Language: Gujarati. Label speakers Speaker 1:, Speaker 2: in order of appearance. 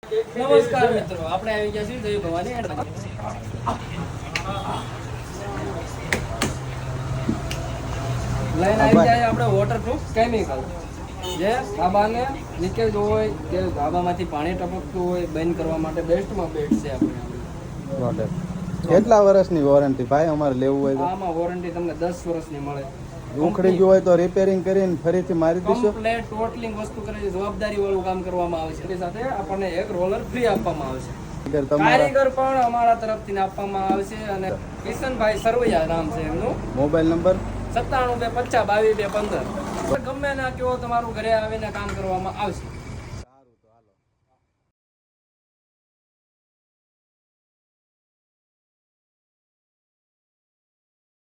Speaker 1: નમસ્કાર મિત્રો, આપણે આવી ગયા છીએ જય ભવાની લઈને આવી જાય આપણે વોટરપ્રૂફ કેમિકલ, જે ધાબાને લીકેજ હોય કે ધાબામાંથી પાણી ટપકતું હોય બંધ કરવા માટે બેસ્ટમાં બેસ્ટ છે આપણે.
Speaker 2: કેટલા વર્ષની વોરંટી ભાઈ અમારે લેવું હોય તો?
Speaker 1: આમાં વોરંટી તમને 10 વર્ષની મળે.
Speaker 2: ઉખડી ગયું હોય તો રિપેરિંગ કરીને ફરીથી મારી દઈશું.
Speaker 1: કમ્પ્લીટ ટોટલિંગ વસ્તુ કરી જવાબદારી વાળું કામ કરવામાં આવે છે. એની સાથે આપણને એક રોલર ફ્રી આપવામાં આવે છે. કારીગર પણ અમારા તરફથી આપવામાં આવે છે. અને કિશનભાઈ સરવૈયા નામ છે એમનું.
Speaker 2: Mobile number
Speaker 1: 97 250 22 215. ગમે ના કેવો તમારું ઘરે આવીને કામ કરવામાં આવશે.